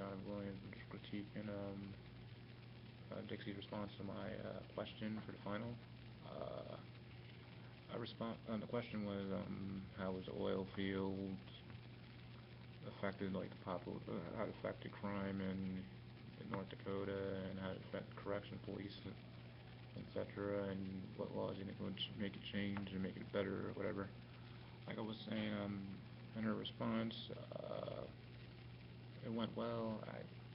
John Williams. I'm just critiquing Dixie's response to my question for the final. Uh, the question was how was the oil field affected like how it affected crime in North Dakota and how it affected correction police, etc. And what laws you think would make it change and make it better or whatever. Like I was saying, in her response, it went well.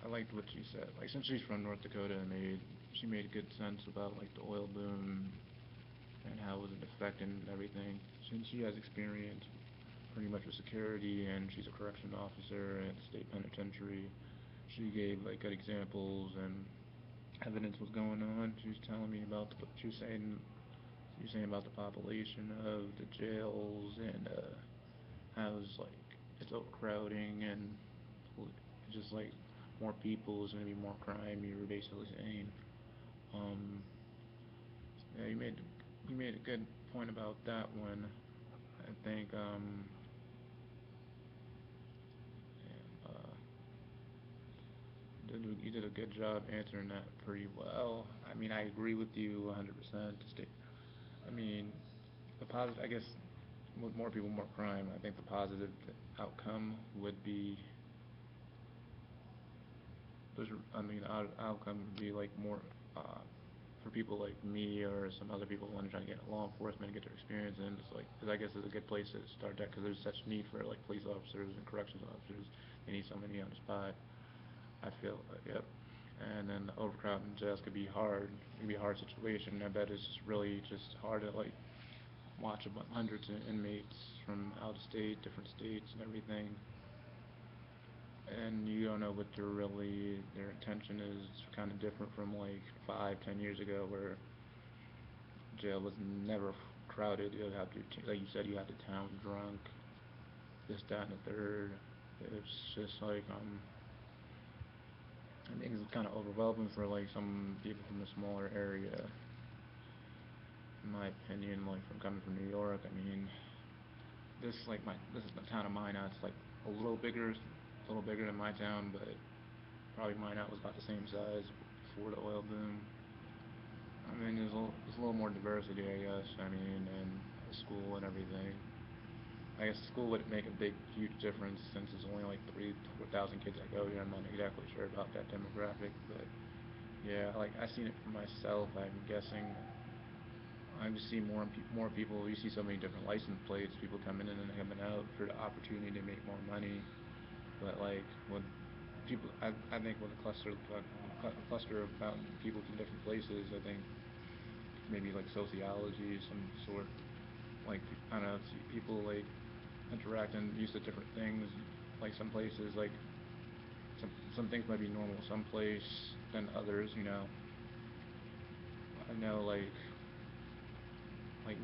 I liked what she said. Like since she's from North Dakota, she made good sense about like the oil boom and how it was affecting everything. Since she has experience pretty much with security and she's a correction officer at the state penitentiary, she gave like good examples and evidence was going on. She was telling me about she was saying about the population of the jails and how it's like it's overcrowding and just like more people is gonna be more crime. You were basically saying, um, yeah, you made a good point about that one. I think uh, you did a good job answering that pretty well. I mean, I agree with you 100%. I mean, the positive, I guess, with more people, more crime. I think the positive outcome would be, I mean, outcome would be like more uh, for people like me or some other people who want to try to get law enforcement and get their experience in. It's like, cause I guess it's a good place to start that because there's such need for like police officers and corrections officers. They need somebody on the spot. I feel, yep. And then the overcrowding in jails could be hard. It could be a hard situation. I bet it's just really just hard to like watch hundreds of inmates from out of state, different states, and everything. And you don't know what their intention is. Kind of different from like 5, 10 years ago, where jail was never crowded. You have to, like you said, you have the town drunk, this, that, and the third. It's just like I think it's kind of overwhelming for like some people from a smaller area. In my opinion, like from coming from New York, I mean, this is the town of Minot. It's like a little bigger than my town, but probably Minot was about the same size before the oil boom. I mean, there's a little more diversity, I guess. I mean, and school and everything. I guess school would make a huge difference since there's only like 4,000 kids that go here. I'm not exactly sure about that demographic, but yeah, like I seen it for myself. I'm guessing I just see more people. You see so many different license plates, people coming in and coming out for the opportunity to make more money. But like when I think with a cluster about people from different places, I think maybe like sociology, some sort. Like I don't know, see people like interacting, used to different things. Like some places, like some things might be normal some place than others. You know, I know like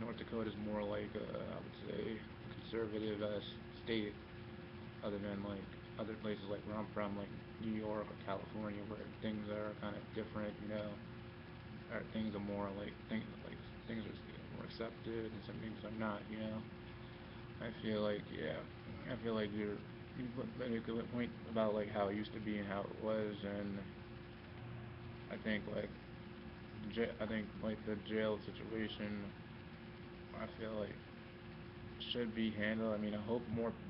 North Dakota is more like I would say conservative state, other than like other places like where I'm from, like New York or California, where things are kind of different. You know, or things are more things are more accepted and some things are not. You know, I feel like yeah, I feel like you made a good point about like how it used to be and how it was, and I think like I think like the jail situation, I feel like should be handled. I mean, I hope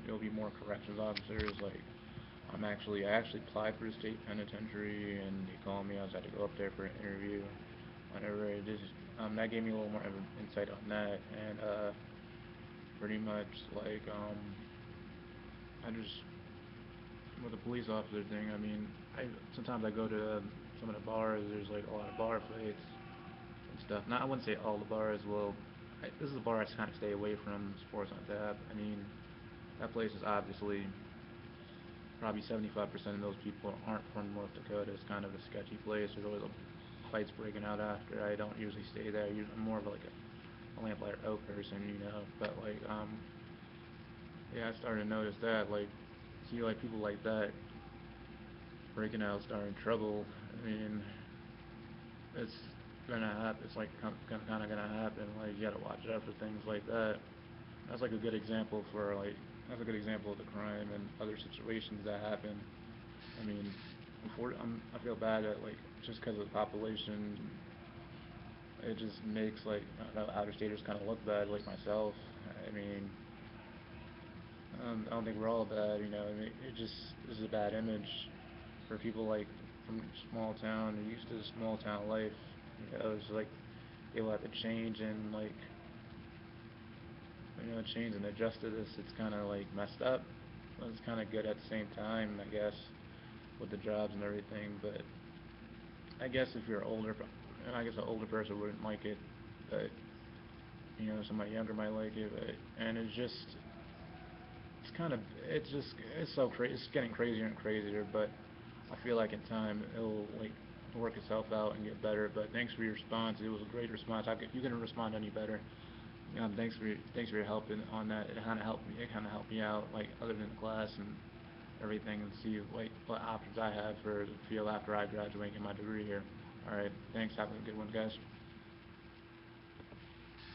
there'll be more corrections officers. Like I actually applied for the state penitentiary, and they called me. I was had to go up there for an interview. Whenever it is, that gave me a little more insight on that, and pretty much like I just with the police officer thing. I mean, I sometimes I go to some of the bars. There's like a lot of bar fights and stuff. Not I wouldn't say all the bars. Well, this is a bar I kind of stay away from. Sports on tap. I mean, that place is obviously probably 75% of those people aren't from North Dakota. It's kind of a sketchy place. There's always fights breaking out after. I don't usually stay there. I'm more of like a Lamplighter Oak person, you know. But like yeah, I started to notice that like see like people like that breaking out, starting trouble. I mean, it's gonna happen. It's like kind of gonna happen. Like you gotta watch out for things like that. That's like a good example for like that's a good example of the crime and other situations that happen. I mean, I feel bad that like just because of the population, it just makes like I don't know, outer staters kind of look bad, like myself. I mean, I don't think we're all bad, you know. I mean, it just is a bad image for people like from small town and used to the small town life. You know, it's like people have to change and like change and adjust to this. It's kind of like messed up. But it's kind of good at the same time, I guess, with the jobs and everything. But I guess if you're older, I guess an older person wouldn't like it, but somebody younger might like it. But and it's kind of it's so crazy. It's getting crazier and crazier. But I feel like in time it'll like work itself out and get better. But thanks for your response. It was a great response. You couldn't respond any better. Thanks for your help on that. It kind of helped me. It kind of helped me out, like other than class and everything, and see like what options I have for the field after I graduate and get my degree here. All right. Thanks. Have a good one, guys.